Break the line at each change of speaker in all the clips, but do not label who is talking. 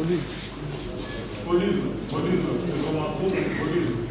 Olive, c'est commencé, olive.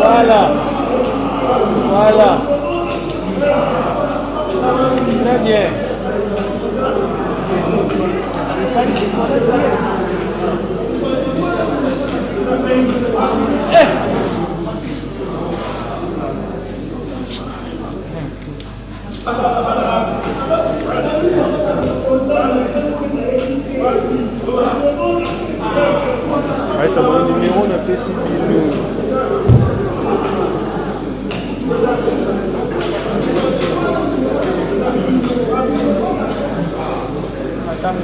Voilà. Voilà. Très bien. Ça va le numéro de PCB. Attends,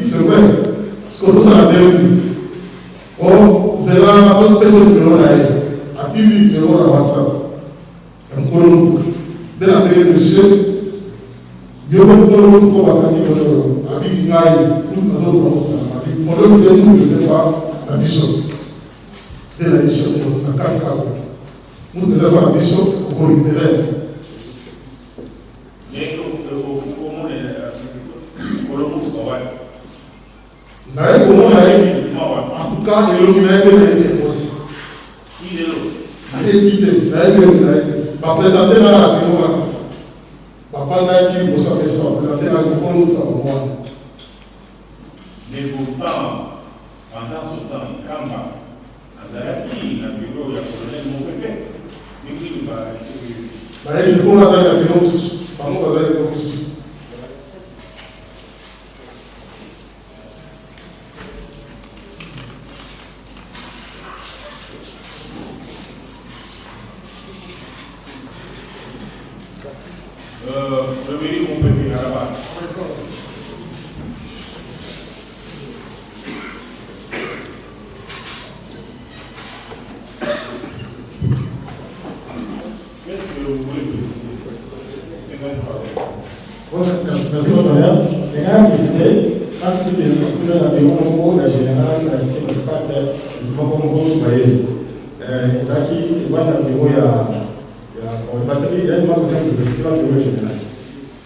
c'est vrai, ce que vous avez dit. Oh, c'est là une personne qui a activé le WhatsApp. De la monsieur, je vais vous dire comment avec Naï, nous la mission. De la mission, la carte. Nous devons la mission pour libérer. En tout cas, il y a va présenter dans la vidéo. Papa n'a dit pour sa maison, présenter la vidéo pour moi.
Mais pourtant, pendant ce temps, Kamba, Andalaki, la vidéo, il y a colonel Mopépé. Mais qui va essayer?
Il faut la vidéo, par contre, la vidéo.
Revenir mon pépé à la base. Qu'est-ce que vous voulez préciser? C'est comme ça.
Merci, madame. Mesdames, préciser, quand tu es dans le bureau, la générale, c'est le cadre du Congo, Zaki, il va dans le bureau, parce qu'il y a une marque de festival de bureau général.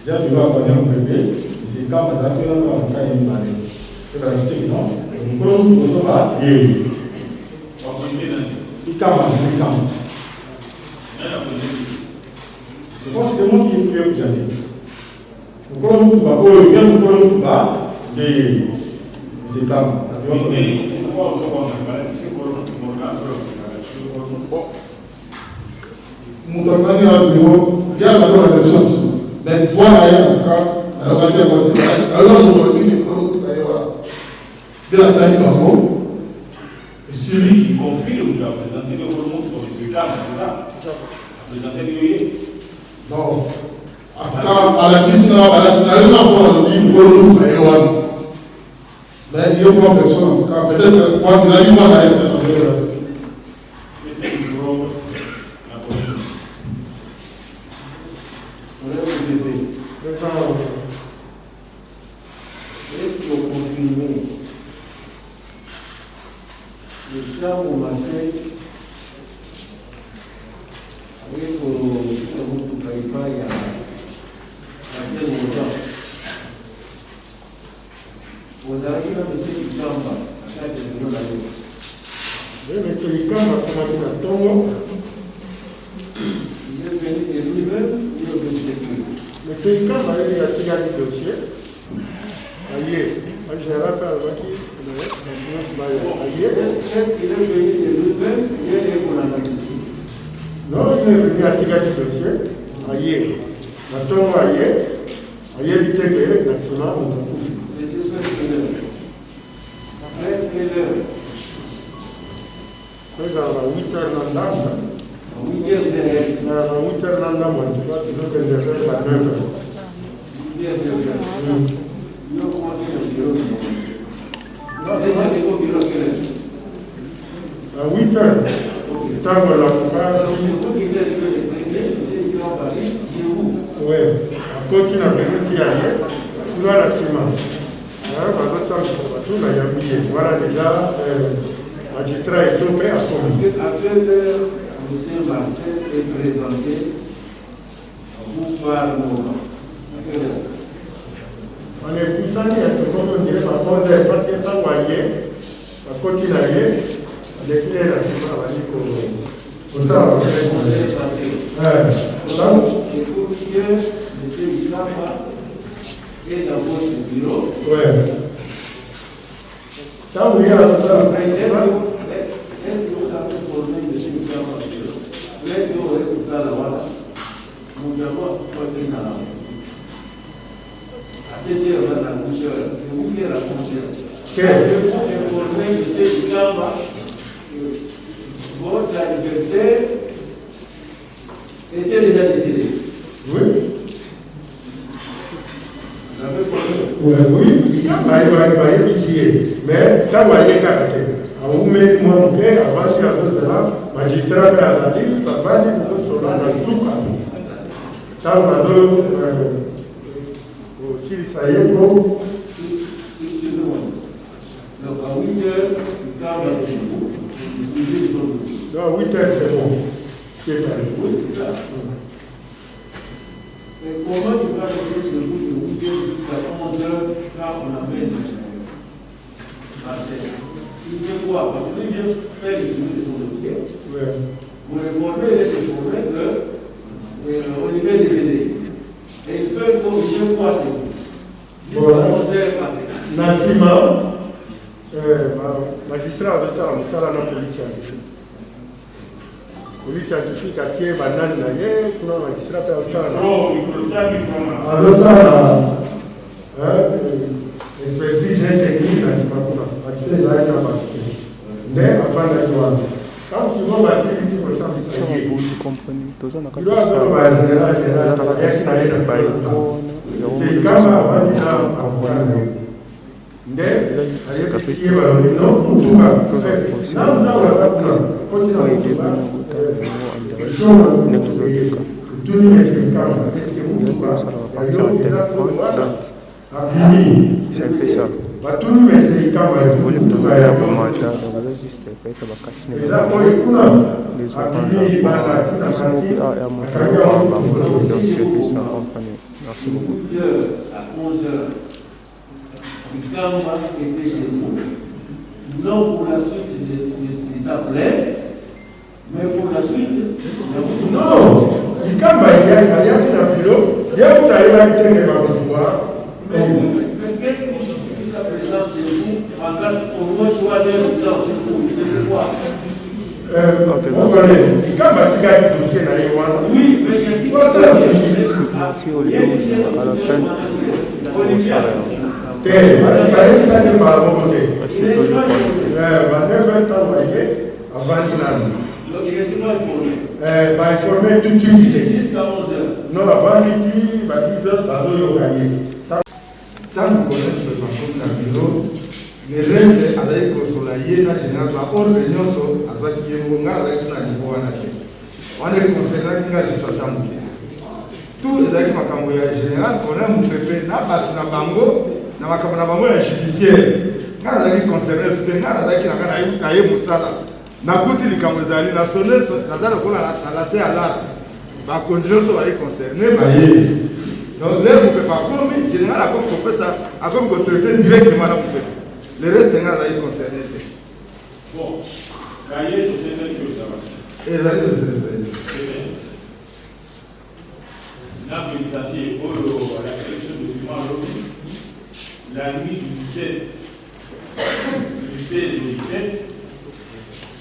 Il y a du bureau à un bébé, c'est quand on a fait un cas une année. C'est la liste, non? Donc, on va y il calme. Je pense que c'est moi qui ai pu vous dire. Donc, on va il vient de tout bas, et c'est calme.
Mais pourquoi on va faire c'est pour le
Moutamani a bureau, il y a d'abord la chose. Mais voilà, il y a un cas, alors on va dire, alors on va dire, de la taille d'abord. Et
celui qui confie, vous a présenté le monde comme ce cas, c'est ça? Présenter le
non. À la question, à la on dit, vous avez mais il y a pas personne. Peut-être, quand il a eu mal à être,
est-ce que vous confirmez le temps où on a fait avec le Kaïfa il y a quel moment vous arrivez à laisser du temps à chaque réunion d'année.
mais c'est le cas, on a dit la tombe.
Il est venu de lui-même, il est venu de lui.
Mais c'est le cas, il y a tiré du dossier. Aïe, je vais rappeler
est-ce qu'il est venu de lui-même, il est pour l'analyse?
non, il est venu à tirer du dossier. Aïe, la tombe aïe, il était que national, on a tout.
C'était vers quelle heure? Vers quelle heure?
Pesa na 8 heures na ndamba.
8 heures derrière.
Na 8 heures na ndamba, tu vois, tu dois te lever à 9 heures.
8 heures derrière. Yo commencé le bureau. Déjà, c'est au bureau que
À 8 heures. Tant que la plupart.
c'est vous qui faites le premier, c'est qui va parler, c'est vous.
Oui. À côté de la maison qui arrive, tu vois la ciment. Alors, on va faire tout là, il y a mis. Voilà déjà, magistrat est tombé à fond.
À quelle heure M. Marcel est présenté pour voir le moment? À quelle heure?
On est poussé à comme on dirait, par contre, parce que ça voyait, à côté de la guerre, on est clair à ce moment-là, pour ça, on est passé.
Et pour que M. Ikamba est dans votre bureau,
Ouais. Ça, oui, alors, ça,
est-ce que vous avez formé M. Ikamba au bureau? Là, vous aurez tout ça là-bas. Nous avons formé dans la main. À cette heure-là, dans la bouche, c'est vous qui racontez.
Qu'est-ce
Vous informez M. Ikamba que votre adversaire était déjà décédé.
Oui.
Vous avez formé.
Oui, il y a ici. Mais quand on y est caractère, on met mon père, avant qu'il y ait cela, magistrat à la ligne, papa dit que nous sommes dans le souk. Quand on a aussi, ça y est, bon.
Donc à 8 heures, il parle avec vous, vous suivez les autres aussi.
Non, 8 heures, c'est bon. Qui est arrivé?
Oui, c'est ça. Mais comment tu vas rester sur vous de 8 heures jusqu'à 11 heures quand on amène Marcel? Il vient quoi? Parce que lui vient faire le suivi de son dossier.
Oui.
Vous informez les informés qu'on est décédé. Et ils peuvent corriger quoi c'est vous? Jusqu'à 11 heures passées.
Nassima, magistrat avait ça, on a la police scientifique. Police scientifique a tué Banane Naye, pour le magistrat fait au Chana.
Non, il faut pas qu'il commence.
Alors ça, expertise technique, c'est pas pour la magistrat, il a été abattu. Mais avant d'aller voir, quand souvent, on va dire qu'il faut changer de
Sema buli company toza na
il
kati
doit
ya
avoir
salle.
un général,
Toza na kati ya salle ya balcon ya
c'est
umu
quand
sema
même
company.
sika
festival.
festival
Toza posi kwa ide bana buta mo andara ne toza tuka. Ndio kwa sala wa pancha wa telefone donc c'est un peu ça. Wale mtanga ya kumata donc resiste kaita bakashi ne les opanda isimu ki a ya mtanga wa bango donc c'est un peu ça compagnie. Merci beaucoup.
8 heures à 11 heures, Ikamba était chez nous, non pour la suite des appels, mais pour la suite,
Non, il y a un bureau, il y a un bureau,
mais qu'est-ce qui justifie sa présence chez vous pendant au moins 3 heures de temps, c'est pour vous voir? Oui, mais il y a qui
Merci Olivier à la fin au sala ya. Parce que toujours pas.
donc il est toujours informé.
Informer tout de suite.
Jusqu'à 11 heures.
Non, avant midi, 10 heures, pas de gagner. Tant que connaître le banque dans le bureau, les restes avec le soleil, la général, par contre, les gens sont avec les mongas, avec la niveau en acheter. On est concerné qui a du soutien. Tout les actes en général, on a un pépé, n'a pas de bango, n'a pas de bango judiciaire. Quand on a concerné, c'est quand on a dit qu'on a eu Moussala. Nakuti likamwezali na sonner nazala ko la c'est à l'art va continuer sur les concernés baye donc là vous pouvez pas comme général a comme on peut ça a comme qu'on traiter directement là vous pouvez le reste n'a pas concerné
Bon, cahier de sénat que ça va.
et là le c'est
L'habilitation à la collection de documents la nuit du 17 et du 17,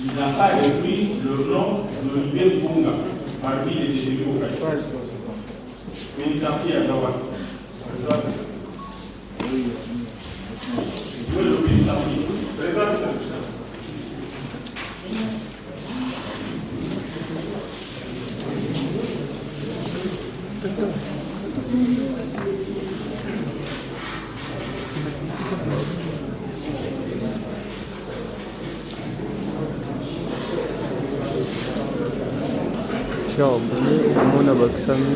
il n'a pas écrit le nom d'Olivier Bunga parmi les détenus au Caïman. Pénitencier à Dawa. Où est le pénitencier? Présente.
Jean Boulé, Omona Baksami,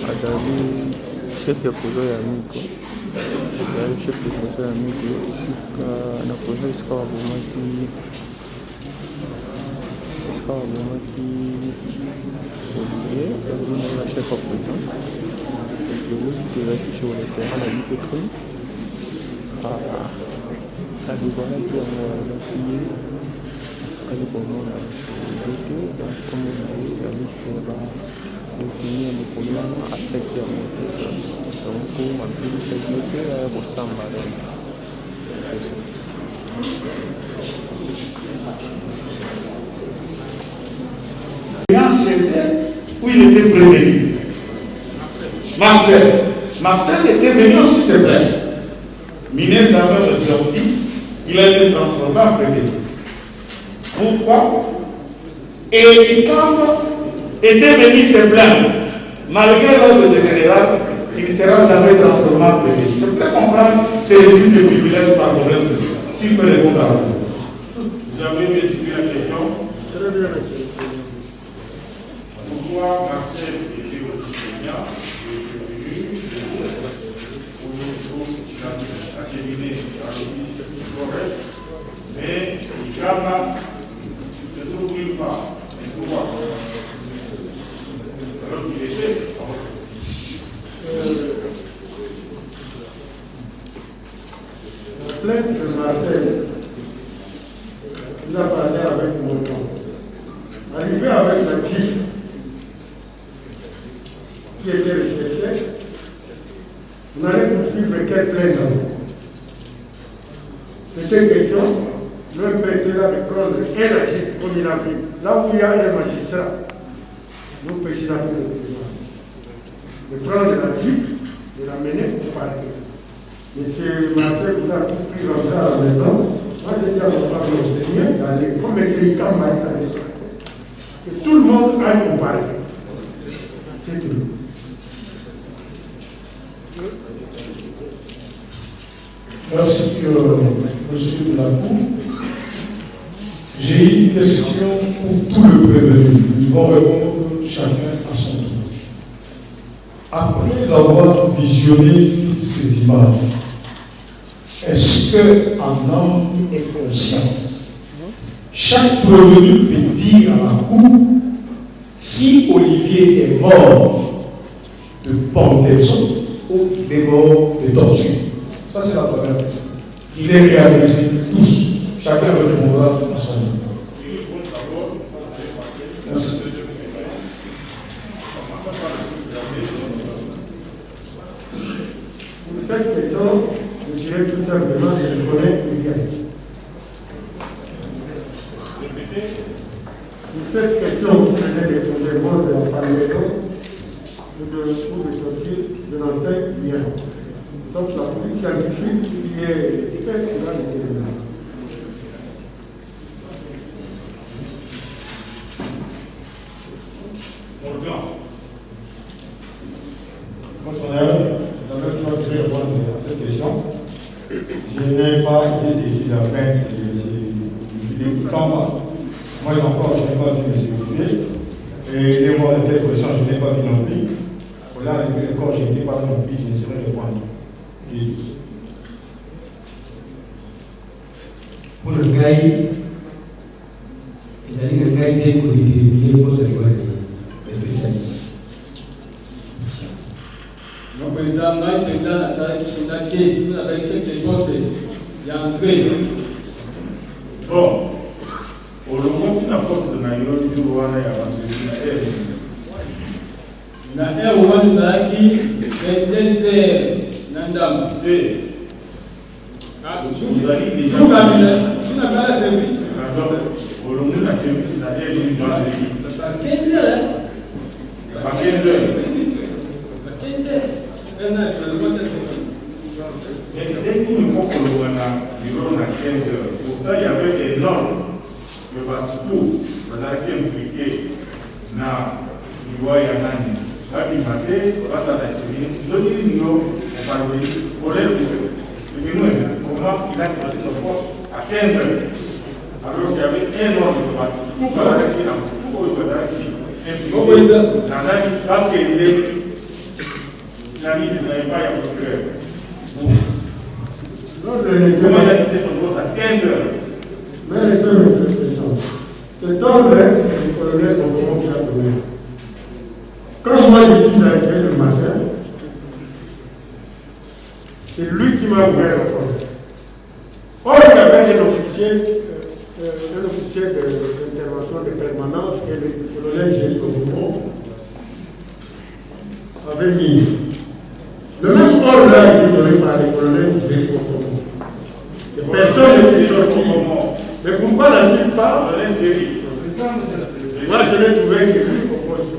Adali, chef de projet Yamiko. Adali, chef de projet Yamiko, na projet Iska Wabomaki, Olivier, la chef de projet. Et je vous dis que sur le terrain, la vie est prise. La voilà qui a la fille. Ali Bomona Shoto, comme on a eu la liste de finir le problème avec la moto. Donc, on a pu s'ajouter à Bossamba.
Où il était prévenu. Marcel était venu aussi, c'est vrai. Minet jamais ressorti, il a été transformé en prévenu. Pourquoi? Et Icam était venu se plaindre. Malgré l'ordre de général, il ne sera jamais transformé en prévenu. Je peux comprendre ces régimes de privilèges par problème. S'il peut répondre à vous.
Vous avez bien expliqué la question. Pourquoi Marcel était aussi senior? Il est venu pour acheminer à l'office correct, mais Icam ne trouve nulle part. Et pourquoi? Alors qu'il était.
La plainte de Marcel, il a parlé avec mon nom. Arrivé avec la Jeep qui était recherché, on allait poursuivre quelle plainte? C'était question. Le père était là de prendre un Jeep comme il a vu. Là où il y a un magistrat, le président de prendre la Jeep, de l'amener au parquet. Monsieur Marcel vous a tous pris comme ça à la maison. Moi, j'ai dit à mon père, comme c'est quand même que tout le monde aille au parquet. C'est tout.
Merci, monsieur de la Cour. J'ai une question pour tout le prévenu. Ils vont répondre chacun à son tour. Après avoir visionné toutes ces images, est-ce qu'un homme est conscient? Chaque prévenu peut dire à la Cour si Olivier est mort de pendaison ou il est mort de torture. Ça, c'est la première question. Il est réalisé tous. Chacun répondra à son nom. Merci.
Pour cette question, je dirais tout simplement que je connais bien. Pour cette question, vous venez de poser moi de la parmaison ou de torture, je n'en sais rien. Sauf la police scientifique qui est experte dans les déterminants. Votre honneur, d'abord, je voudrais répondre à cette question. Je n'ai pas été saisi de la plainte de M. Kamba. Moi, encore, je n'ai pas vu M. Olivier. Et moi, la question, je n'ai pas vu non plus. Là, encore, je n'étais pas non plus, je ne saurais répondre.
Pour le cas, il a dit que le cas était politisé pour se voir les spécialistes.
Le président Maï Président Nazaré Kindake, nous avons chef de poste, il y a un trait.
Bon, au moment où la poste de Nairobi, il y a
na ea uwani zaki benjense nandam
vous allez déjà
tunapata service
au long de la service la air du dans la l'équipe
à 15 heures
à 15 heures dès que nous nous comprenons à 15 heures pourtant il y avait des normes que partout vous avez impliqué dans loi ya nani hadi mate bata la chimie ndio ndio upande horaire expliquez-nous comment il a commencé son poste à 15 heures alors qu'il y avait un ordre de tout le monde qui a tout le monde Quand la vie n'avait pas à votre cœur. Comment il a quitté son poste à 15 heures?
Mais les femmes, cet ordre, c'est le colonel Bokomo qui a donné. Quand moi je suis arrivé le matin, c'est lui qui m'a ouvert la porte. Or, il y avait un officier d'intervention de permanence que le colonel Géry Bokomo avait mis. Le même ordre a été donné par le colonel Géry Bokomo. Personne n'est sorti. Mais pourquoi n'a-t-il pas? Moi, je l'ai trouvé que lui propose.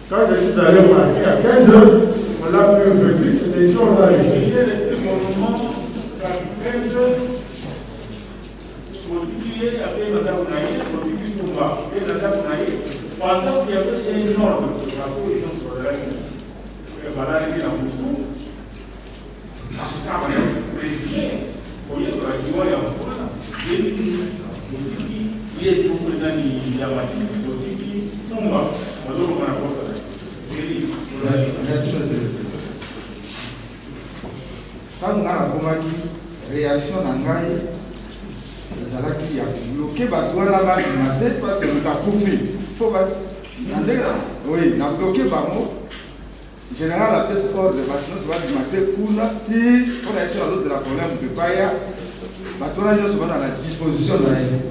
Quand je suis allé au marché à 15 heures, on l'a plus revu, c'était une chose à l'échelle.
Il est resté mon moment jusqu'à 15 heures. Continuer avec Mme Naïe, continuer pour moi. Et Mme Naïe, pendant qu'il y avait un ordre de la position sur la ligne, il va arriver dans le coup. Quand on est président, il y a un problème. Il y a tout le temps qui a massif, qui tombe. On doit voir ça.
Merci, monsieur. Quand on a une réaction dans le qui a bloqué Batouan là-bas du matin parce que nous avons coupé. Il faut oui, on a bloqué Bamo. Général la paix sport de Batouan du matin pour la tire. On a été dans l'autre de la colonne de Paya. Batouan est souvent dans la disposition de la haine.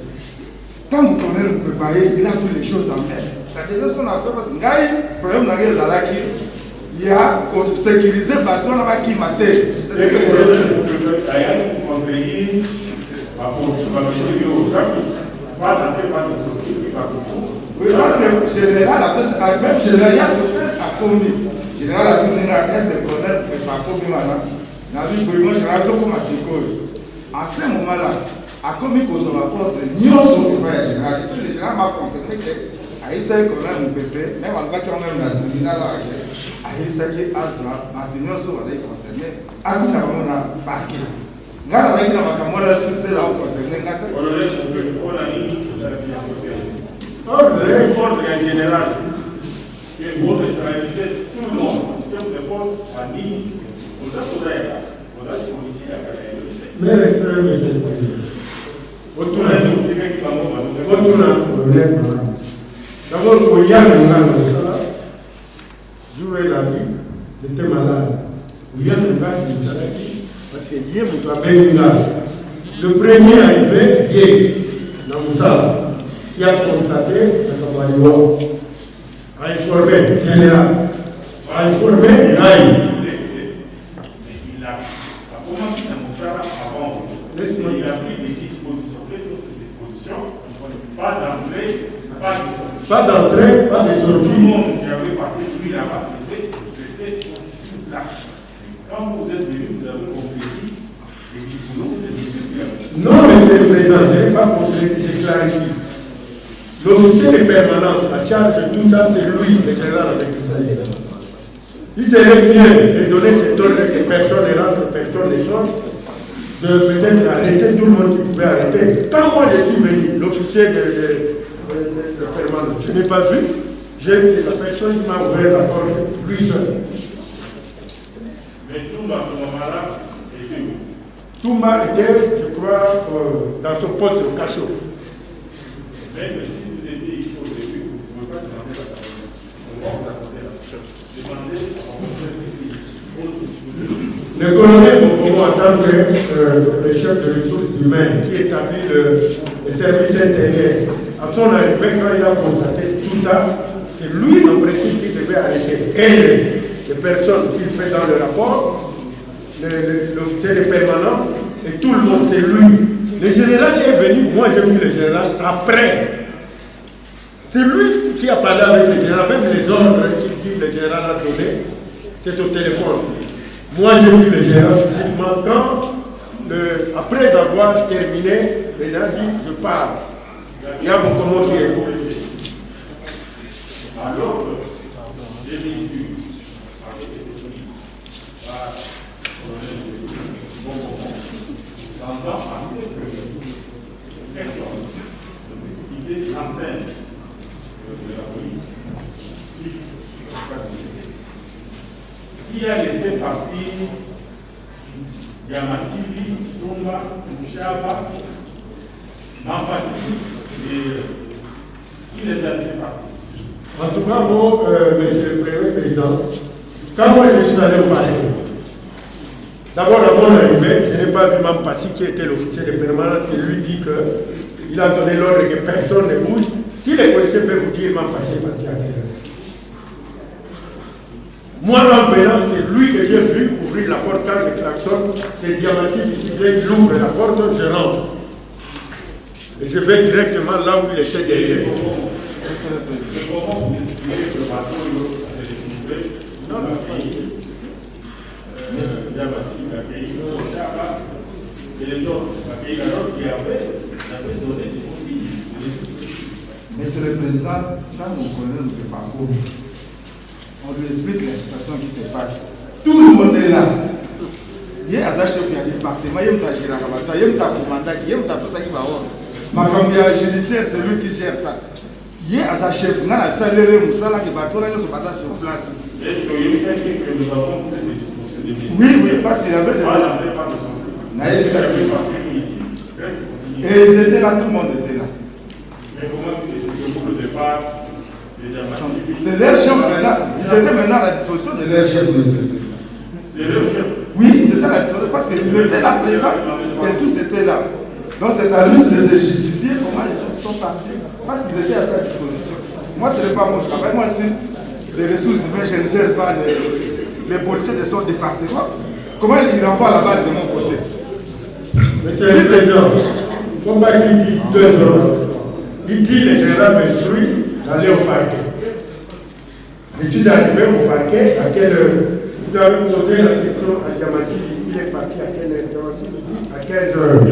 Quand vous connaissez le préparé, il a pris les choses en main. Ça devient son affaire parce que le problème de la guerre il y a sécurisé le bateau là-bas qui m'a été.
C'est que je conseiller ma position, pas d'entrée, pas de sortie, pas de tout.
Oui, parce que général, même général, a commis. Général a tourné à la c'est le colonel, mais pas commis maintenant. N'a vu que moi, général, tout comme à ses causes. À ce moment-là, a commis cause de la porte, nous sommes pas général. Et puis le général m'a confirmé que a essayé qu'on a un bébé, même en bas quand même la tribunal a essayé à maintenir sur les concernés. A dit qu'on a parqué. Là, on a dit qu'on a surtout là où concerné.
On a mis tout ça ordre en général. Et votre réalité, tout le monde, système de poste, famille, vous êtes souverain, vous êtes policier à la
mais les frères, mais c'est d'abord, il y a un gars, jouer la nuit, j'étais malade. Il y a un gars qui nous a dit, parce que hier, vous doit bien une gars. Le premier arrivé, hier, dans Moussa, qui a constaté le Kabaïwa, a informé le général, a informé l'AI.
Il a commencé dans Moussa avant. Il a pris des dispositions. Quelles sont ces dispositions? Pas d'entrée, pas de sortie. Tout le monde qui avait passé lui là-bas était constitué là. Quand vous êtes venu, vous avez complété les dispositions des dispositions.
Non, monsieur le Président, je n'ai pas complété, j'ai clarifié. L'officier de permanence, la charge de tout ça, c'est lui, le général avec tout ça. Il serait bien de donner cet ordre que personne ne rentre, personne ne sort, de peut-être arrêter tout le monde qui pouvait arrêter. Quand moi je suis venu, l'officier de permanence, je n'ai pas vu, j'ai vu la personne qui m'a ouvert la porte, lui seul.
Mais tout dans ce moment-là, c'était où?
Touma était, je crois, dans son poste au cachot.
Mais si vous étiez ici au début, vous ne pouvez pas demander la parole. On va vous accorder la parole. Demandez à
le colonel Bokomo, en tant que chef de ressources humaines qui établit le service intérieur, à son arrivée, quand il a constaté tout ça, c'est lui, en principe, qui devait arrêter. Et les personnes qu'il fait dans le rapport, l'officier de permanence, et tout le monde, c'est lui. Le général est venu, moi j'ai vu le général après. C'est lui qui a parlé avec le général, même les ordres qu'il dit le général a donné, c'est au téléphone. Moi j'ai vu le général physiquement quand, après avoir terminé, le général dit je pars. Il y a mon commandant qui est policier.
alors, j'ai vécu avec les polices, par ça entend assez que personne ne puisse quitter l'enceinte de la police qui a laissé partir Yamasivi, Tumba, Mouchaba, Mampassi et qui les a laissés partir?
En tout cas, moi, monsieur le Président, quand moi je suis allé au palais, d'abord à mon arrivée, je n'ai pas vu Mampassi qui était l'officier de permanence qui lui dit qu'il a donné l'ordre que personne ne bouge. Si les policiers peuvent vous dire Mampassi est parti à quelle heure? Moi, en venant, c'est lui que j'ai vu ouvrir la porte quand je klaxonne, c'est Diamati qui ouvre la porte, je rentre. Et je vais directement là où il était derrière.
Comment vous expliquez que le bateau s'est retrouvé dans le pays? Diamati a accueilli Mouchaba et les autres, accueilli alors qui avait donné des consignes.
Monsieur le Président, quand on connaît notre parcours, on lui explique la situation qui se passe. Tout le monde est là. Il y a un chef du département, il y a un chef de la Kabata, il y a un commandant, il y a tout ça qui va avoir. Ma campagne judiciaire, c'est lui qui gère ça. Il y a un chef, il y a un salaire, il y a un bateau, il y a un sur place.
Est-ce que vous savez que nous avons fait des dispositions de vie?
Oui, parce qu'il y avait des...
Voilà, pas de son ici.
Et ils étaient là, tout le monde était là.
Mais comment expliquez-vous le départ des Diamati?
C'est leur chef maintenant. Ils étaient maintenant à la disposition de leur chef, monsieur le Président.
C'est leur chef?
Oui, ils étaient à la disposition parce qu'ils étaient là présents et tous étaient là. Donc c'est à lui de se justifier comment les gens sont partis parce qu'ils étaient à sa disposition. Moi, ce n'est pas mon travail. Moi, je suis des ressources humaines, je ne gère pas les policiers de son département. Comment ils renvoient la balle de mon côté?
Monsieur le Président, il ne faut pas qu'il dise 2 heures. Il dit le général m'instruit d'aller au parquet. Je suis arrivé au parquet à quelle heure? Vous avez posé la question à Diamati, il est parti à quelle heure? Diamati dit à 15 heures.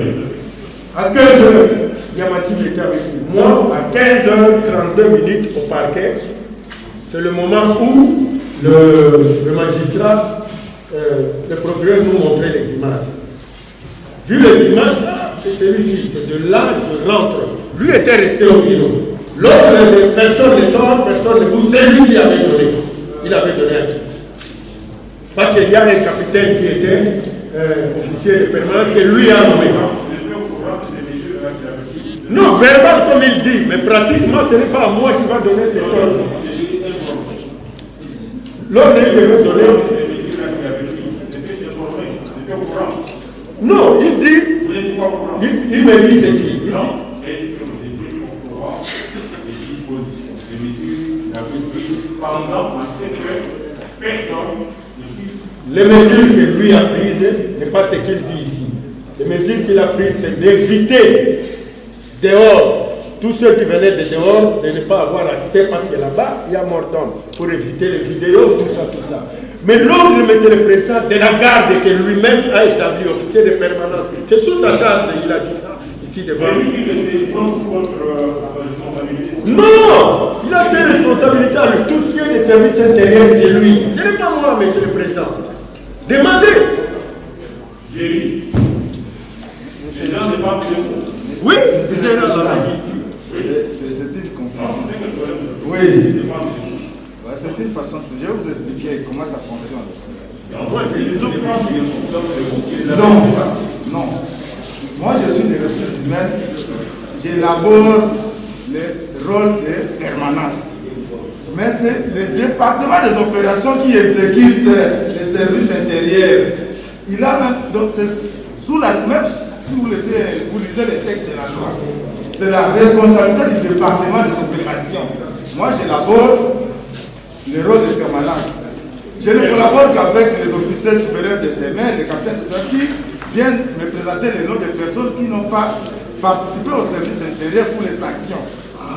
À 15 heures, Diamati était avec lui. Moi, à 15h32 au parquet, c'est le moment où le magistrat, le procureur nous montrait les images. Vu les images, c'est celui-ci, c'est de là je rentre. Lui était resté au bureau. L'autre, personne ne sort, personne ne bouge, c'est lui qui avait donné. Il avait donné à qui? Parce qu'il y a un capitaine qui était officier de permanence que lui a nommé. Non, verbal comme il dit, mais pratiquement ce n'est pas moi qui va donner cet ordre. L'ordre il devait donner. Non, il dit, il me dit ceci.
Est-ce que vous étiez au courant des dispositions, des mesures que vous avez prises pendant à ce que personne ne puisse...
Les mesures que lui a prises n'est pas ce qu'il dit ici. Les mesures qu'il a prises, c'est d'éviter dehors, tous ceux qui venaient de dehors, de ne pas avoir accès parce que là-bas, il y a mort d'homme, pour éviter les vidéos, tout ça. Mais l'ordre, monsieur le Président, de la garde que lui-même a établi, officier de permanence, c'est sous sa charge, il a dit ça, ici devant.
Mais lui, c'est sans votre responsabilité.
Non, il a ses responsabilités à lui. Tout ce qui est des services intérieurs, c'est lui. Ce n'est pas moi, monsieur le Président. Demandez.
Jerry, ces gens ne parlent de vous.
Oui, c'est là dans la vie.
C'était une conférence. Oui. C'est une façon, je vais vous expliquer comment ça fonctionne. Non. Moi, je suis des ressources humaines. J'élabore le rôle de permanence. Mais c'est le département des opérations qui exécute les services intérieurs. Il a même, donc c'est sous la même, si vous lisez les textes de la loi, c'est la responsabilité du département des opérations. Moi, j'élabore le rôle de permanence. Je ne collabore qu'avec les officiers supérieurs des aimants, les capitaines de service qui viennent me présenter les noms des personnes qui n'ont pas participé au service intérieur pour les sanctions.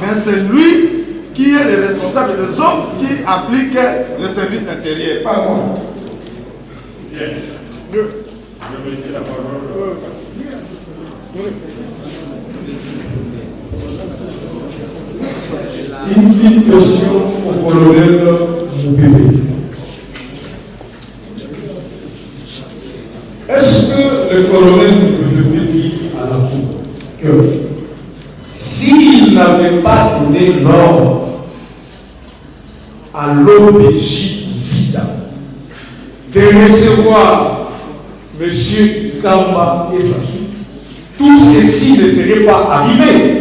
Mais c'est lui qui est le responsable des hommes qui appliquent le service intérieur, pas moi.
Bien. Je vais laisser la parole.
Une question au colonel Moubébé. Est-ce que le colonel Moubébé dit à la cour que s'il n'avait pas donné l'ordre à l'OPJ Zida de recevoir M. Kamba et Sassou, tout ceci ne serait pas arrivé.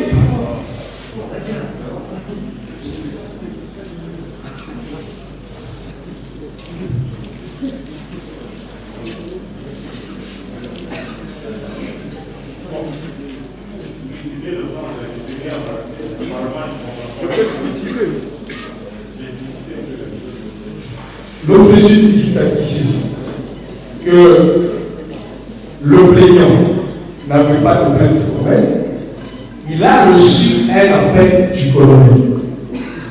L'obligé du site a dit ceci, que le plaignant n'avait pas de plainte formelle, il a reçu un appel du colonel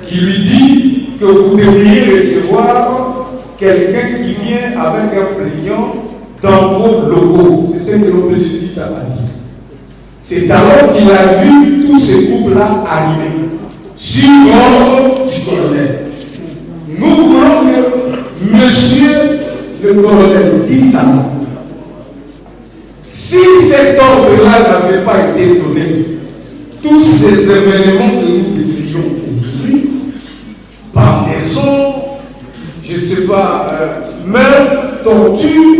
qui lui dit que vous devriez recevoir quelqu'un qui vient avec un plaignant dans vos locaux. C'est ce que l'obligé du site a dit. C'est alors qu'il a vu tous ces groupes-là arriver sur l'ordre du colonel. Nous voulons que Monsieur le colonel dise à nous, si cet ordre-là n'avait pas été donné, tous ces événements que nous décrivons aujourd'hui, pendaison, je ne sais pas, meurtre, torture,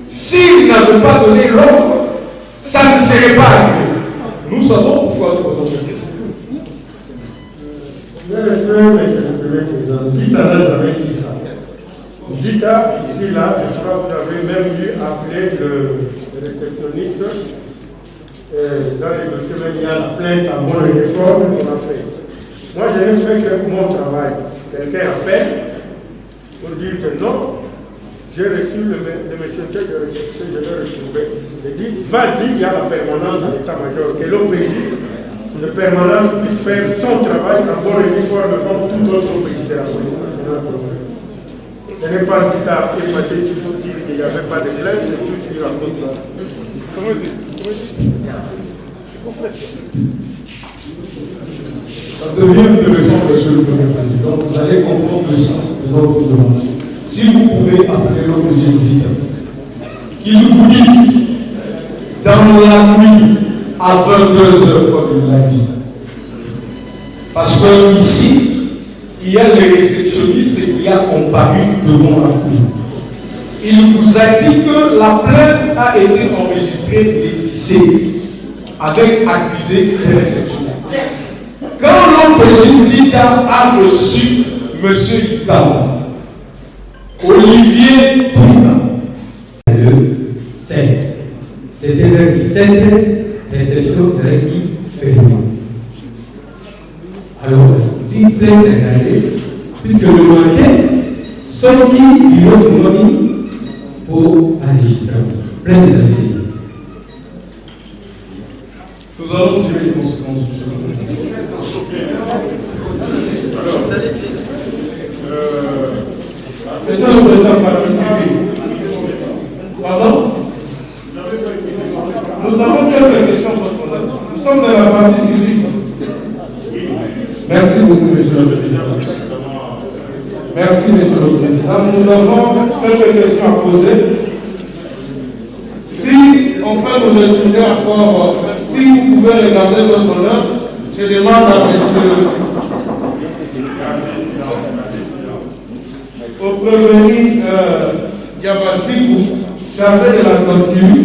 s'il n'avait pas donné l'ordre, ça ne serait pas arrivé. Nous savons pourquoi nous posons cette question.
Dita, ici, là, je crois que vous avez même dû appeler le réceptionniste. Dans les dossiers, il y a la plainte à mon réforme qu'on a fait. Moi, je n'ai fait que mon travail. Quelqu'un appelle pour dire que non, j'ai reçu le monsieur que je l'ai retrouvé. Il dit, vas-y, il y a la permanence de l'état-major, que l'OPJ de permanence puisse faire son travail à bon réforme comme tout autre OPJ de la police. Ce n'est pas dit à effacer s'il faut dire qu'il n'y avait pas de plainte, c'est tout ce qu'il raconte là. Comment dire?
Ça devient intéressant, monsieur le Premier Président. Vous allez comprendre le sens de notre demande. Si vous pouvez appeler l'autre génétique, qu'il vous dit dans la nuit à 22h, comme il l'a dit. Parce que ici, il y a le réceptionniste qui a comparu devant la cour. Il vous a dit que la plainte a été enregistrée le 17 avec accusé et réceptionnaire. Quand l'OPJ a reçu M. Icama, Olivier Pouna,
le 16, c'était vers 17, réception de Réki Fermant. Alors, il plaît regarder, puisque le matin, sorti du autre pour enregistrer. Plein de années.
nous allons tirer les conséquences de ce que
Monsieur le Président, pardon? Nous avons quelques questions. Nous sommes dans la partie civile. Merci beaucoup, Monsieur le Président. Merci, Monsieur le Président. Nous avons quelques questions à poser. Si on peut nous expliquer encore, si vous pouvez regarder votre honneur, je demande à Monsieur au prévenu Yabassikou, chargé de la torture,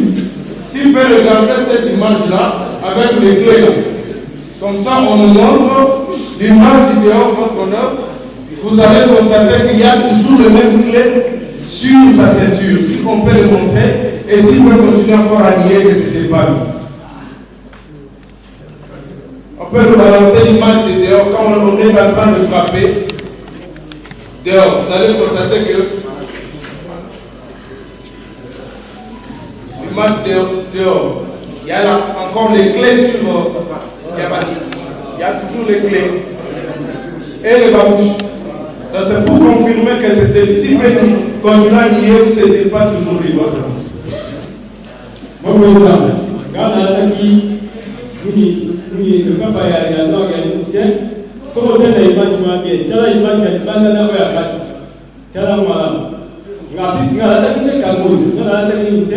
s'il peut regarder ces images-là avec les clés là. Comme ça, on nous montre l'image du dehors, votre honneur. Vous allez constater qu'il y a toujours le même clé sur sa ceinture. Si on peut le montrer, et s'il peut continuer encore à nier que ce n'était pas lui. On peut nous balancer l'image de dehors quand on est en train de frapper. Dehors, vous allez constater que l'image dehors, il y a là encore les clés sur il y a toujours les clés et les babouches. Donc c'est pour confirmer que c'était si peut continuer à nier que ce n'était pas toujours libre.
Bon président, quand on a dit le papa est à l'organisation, comment on a l'image bien, tu as l'image qui est pas dans la place. Tu as la main. On a pris ça à la technique à Moul, on a la technique.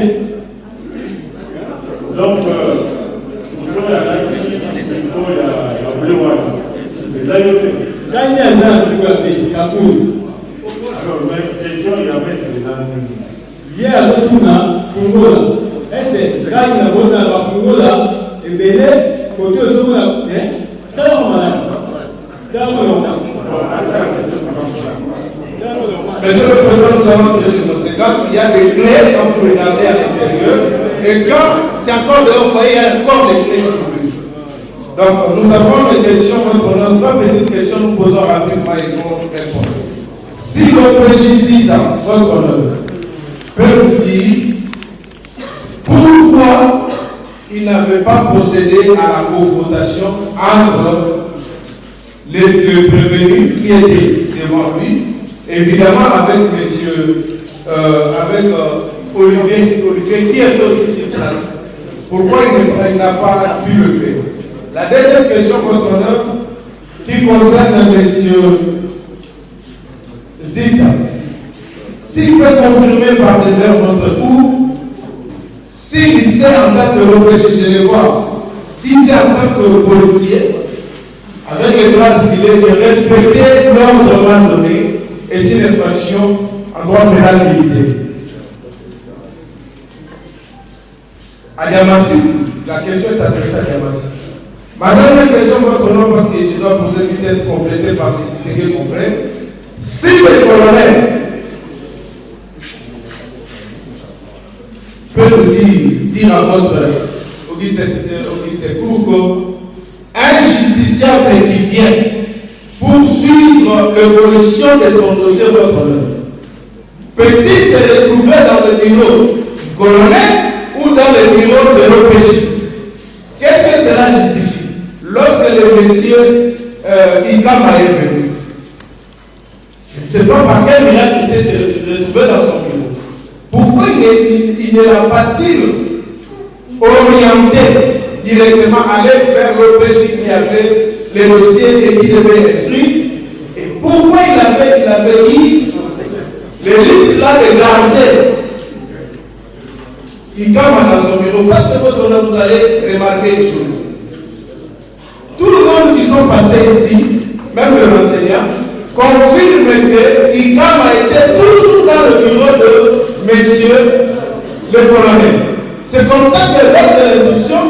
Donc, il y a la technique, il y a le bleu. Quand il y a
ça, tu peux appeler Kaboul.
alors, ma question, il y avait
Hier, à Zotuna, Fungola. Est-ce que quand il a posé à Fungola, et Bélé, côté au Zona,
Monsieur le Président, nous allons tirer des conséquences. Il y a des clés quand vous regardez à l'intérieur. Et quand c'est encore de vous voyez, il y a encore des clés sur lui. Donc, nous avons des questions. Trois petites questions, nous posons rapidement et nous répondons. Si le président, votre honneur, peut vous dire pourquoi il n'avait pas procédé à la confrontation entre le prévenu qui était devant lui, évidemment avec Olivier qui est aussi sur place. Pourquoi il n'a pas pu le faire? La deuxième question, votre honneur, qui concerne M. Zita. S'il peut confirmer par votre cours, s'il sait en tant que l'OPJ, je vais voir, s'il sait en tant que policier, avec les droits qu'il est de respecter l'ordre donné, est une infraction en droit pénal militaire. À Yamassi, la question est adressée à Yamassi. Ma dernière question, votre nom, parce que je dois poser peut-être compléter par mes séries confrères. Si le colonel peut nous dire à votre Auguste Kouko, un justiciable qui vient poursuivre l'évolution de son dossier, votre honneur, peut-il se retrouver dans le bureau du colonel ou dans le bureau de l'OPJ? Qu'est-ce que cela justifie? Lorsque le monsieur Ikama est venu, je ne sais pas par quel miracle il s'est retrouvé dans son bureau. Pourquoi il ne l'a pas-il orienté directement, aller vers l'OPJ qui avait les dossiers et qui devait instruire? Et pourquoi il avait dit les listes là de garder Ikama dans son bureau? Parce que votre honneur, vous allez remarquer une chose. Tout le monde qui sont passés ici, même le enseignant, confirme que Ikama était toujours dans le bureau de monsieur le colonel. C'est comme ça que lors de l'instruction,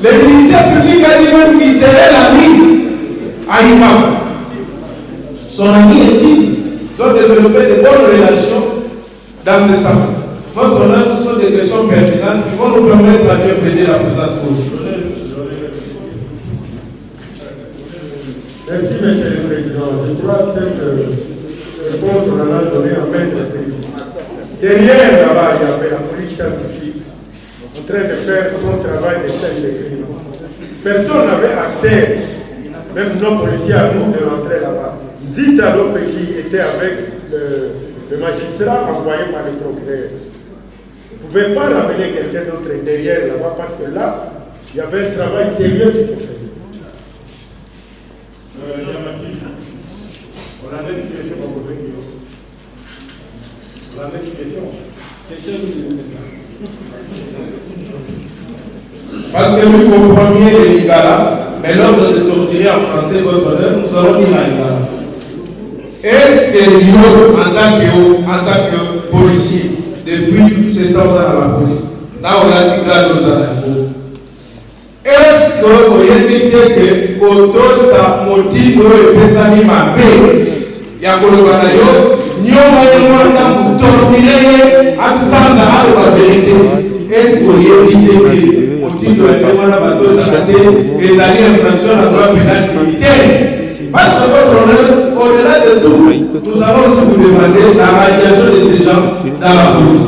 le ministère public a dit même qu'il serait l'ami à Ikama. Son ami est-il? Doit développer de bonnes relations dans ce sens. Votre honneur, ce sont des questions pertinentes qui vont nous permettre de mieux plaider la présente cause.
Merci, Monsieur le Président. Je crois que cette réponse, on en a donné en maintes reprises. Derrière, là-bas, il y avait la police scientifique en train de faire son travail de scène de crime. Personne n'avait accès, même nos policiers à nous, de rentrer là-bas. Zita l'OPJ était avec le magistrat envoyé par le procureur. Vous ne pouvez pas ramener quelqu'un d'autre derrière là-bas parce que là, il y avait un travail sérieux qui se faisait.
On a une question à poser. On a une question.
Parce que nous comprenions les Lingala, mais l'ordre de torturer en français votre honneur, nous allons dire à Lingala. Est-ce que l'IO, en tant que policier, depuis 7 ans dans la police, là on a dit que nous avons. Est-ce que vous évitez que Otosa Motino et Pesani Mapé, Yakolobanayo, Nyoma Yamanda, torturer absence à la vérité? Est-ce que vous évitez que Motino et Pesani les alliés infractions à la loi pénale militaire? Parce que votre honneur, au-delà de tout, nous allons aussi vous demander la radiation de ces gens dans la police.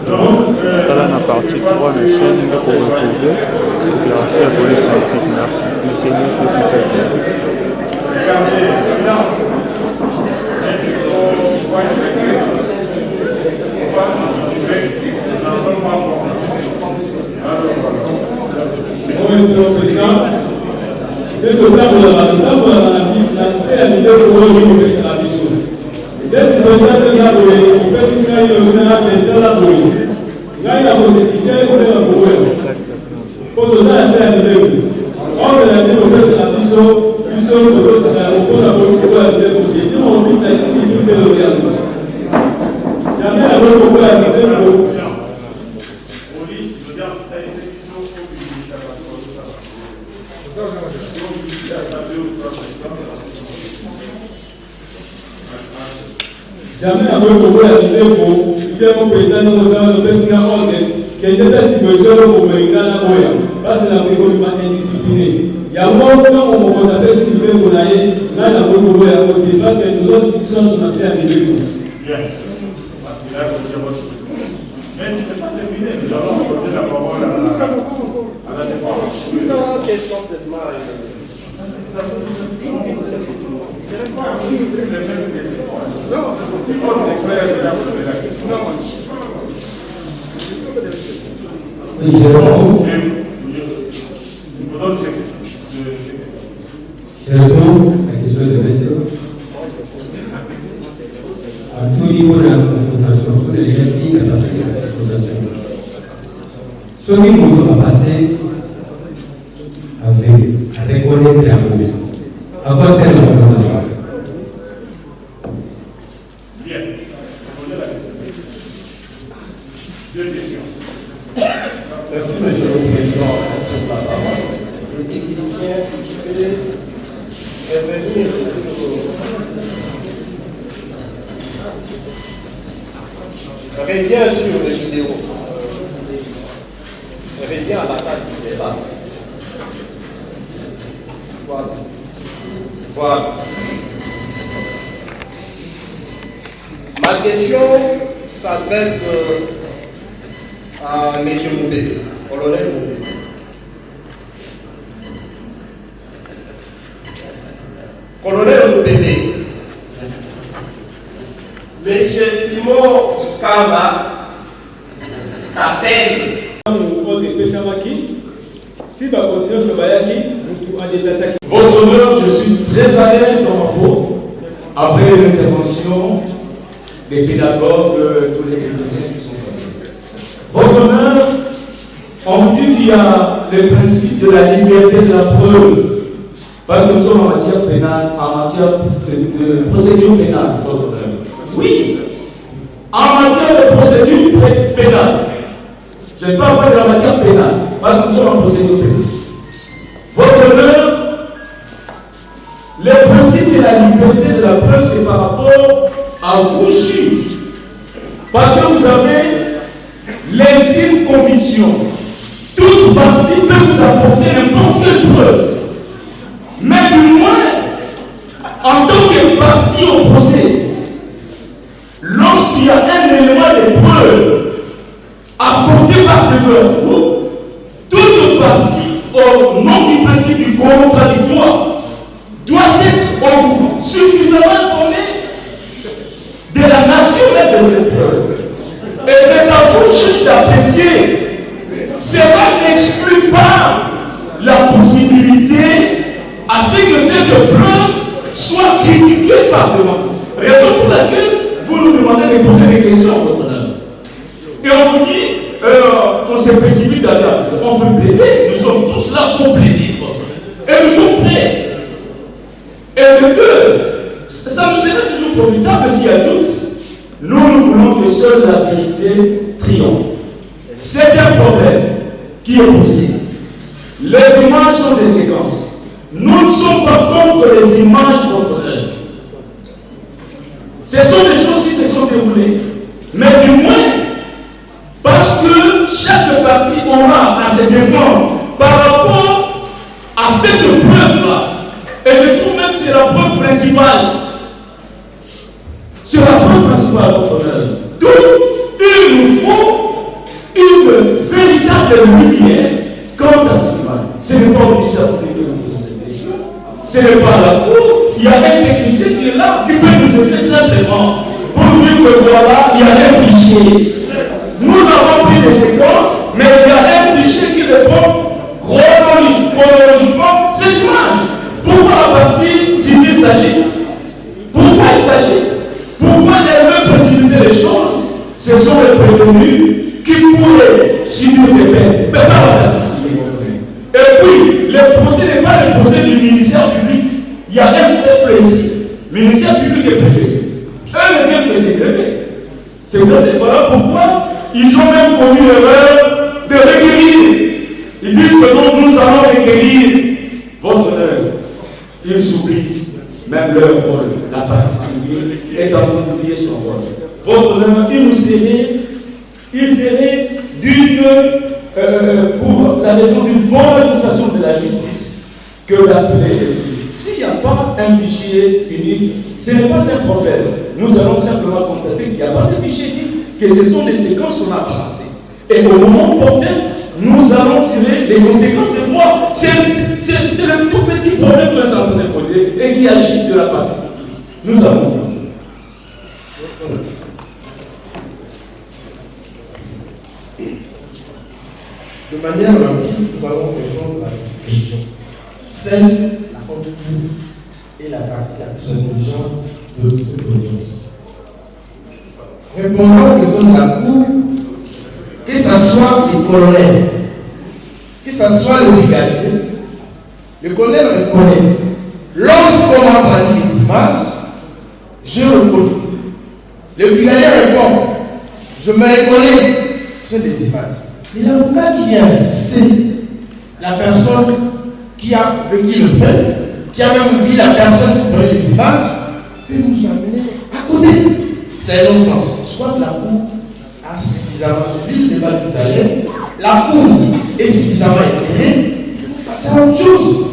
Dans la partie 3 de la chaîne, pour retrouver l'opération de police scientifique. Merci. Monsieur le ministre,
Jamais avec le à l'idée il y a un président dans le président qui était si besoin pour me parce que la préconisation indisciplinée. Il y a un moment où on a fait ce qu'il faut qu'on aille, là, la préconisation est à côté, parce que nous autres qui sommes sur la niveau.
Bien. Parce que là, mais ce n'est pas terminé. Nous allons apporter la parole à la défense.
Une question seulement.
Oui, Jérôme. Je réponds à la question de maître. À tout niveau de la confrontation, sur les gens qui ont passé la confrontation. Ceux qui vont passer à reconnaître l'amour. À quoi sert la confrontation?
Bien. Deux questions.
Merci, monsieur le président. Le technicien qui peut revenir revient sur les vidéos. Revient à la table du débat. Voilà. Voilà. Ma question s'adresse à M. Moubé, colonel Moubé. Colonel Moubé, M. Simon Ikamba t'appelle.
Votre honneur, je suis très à l'aise dans ma peau après les interventions des pédagogues, tous les techniciens qui sont passés. Votre honneur, on vous dit qu'il y a le principe de la liberté de la preuve, parce que nous sommes en matière pénale, en matière de procédure pénale, votre honneur. Oui, en matière de procédure pénale. Je ne parle pas de la matière pénale, parce que nous sommes en procédure pénale. Votre honneur, le principe de la liberté de la preuve, c'est par rapport à vous, juge. Parce que vous avez l'intime conviction. Toute partie peut vous apporter n'importe quelle preuve. Mais du moins, en tant que partie au procès, lorsqu'il y a un élément de preuve apporté par devant vous, toute partie au nom du principe du contradictoire doit être suffisamment informée de la nature même de cette preuve. Et c'est à vous, juge, d'apprécier. Cela n'exclut pas la possibilité à ce que cette preuve soit critiquée par devant. Raison pour laquelle vous nous demandez de poser des questions, votre honneur. Et on vous dit, on se précipite d'ailleurs, on peut plaider, nous sommes tous là pour plaider, et nous sommes prêts. Et de deux, ça nous serait toujours profitable s'il y a doute. Nous voulons que seule la vérité triomphe. C'est un problème qui est possible. Les images sont des séquences. Nous ne sommes pas contre les images votre honneur. Ce sont des choses qui se sont déroulées. Mais du moins, parce que chaque partie aura à se défendre par rapport à cette preuve-là. Et je trouve même que c'est la preuve principale. C'est la preuve principale, votre honneur. Donc, il nous faut une véritable lumière quant à ces images. Ce n'est pas au ministère public que nous posons cette question. Ce n'est pas la cour. Il y a un technicien qui est là, qui peut nous aider simplement pour nous dire que voilà, il y a un fichier. Nous avons pris des séquences, mais il y a un fichier qui répond chronologiquement ces images. Pourquoi la partie civile s'agite? Pourquoi il s'agite? Pourquoi elle veut précipiter les choses? Ce sont les prévenus qui pourraient subir des peines, mais pas la partie civile. Et puis, le procès n'est pas le procès du ministère public. Il y a un couple ici, ministère public et préfet. Eux ne viennent que s'éclairer. C'est grave. Voilà pourquoi ils ont même commis l'erreur de requérir. Ils disent que non, nous allons requérir votre
Ils oublient même leur rôle. La partie civile est en train d'oublier son rôle. Votre honneur, il serait d'une, pour la raison d'une bonne administration de la justice, que l'appeler est unique. S'il n'y a pas un fichier unique, ce n'est pas un problème. Nous allons simplement constater qu'il n'y a pas de fichier unique, que ce sont des séquences qu'on a balancées. Et au moment opportun, nous allons tirer les conséquences de droit. C'est le tout petit problème qu'on est en train de poser et qui agit de la partie. Nous avons vu.
De manière rapide, nous allons répondre à la question. Celle, la haute cour et la partie la plus intelligente de cette audience. Répondons aux questions de la cour, que ce soit les colonels, que ce soit le brigadier, le colonel reconnaît. Lorsqu'on a pris les images, je reconnais. Le brigadier répond, je me reconnais, c'est des images. Et l'avocat qui vient assister la personne qui a vécu le fait, qui a même vu la personne qui prenait les images, fait nous amener à côté. C'est un non-sens. Soit la cour a suffisamment suivi le débat tout à l'heure, la cour est suffisamment éclairée, pour passer à autre chose.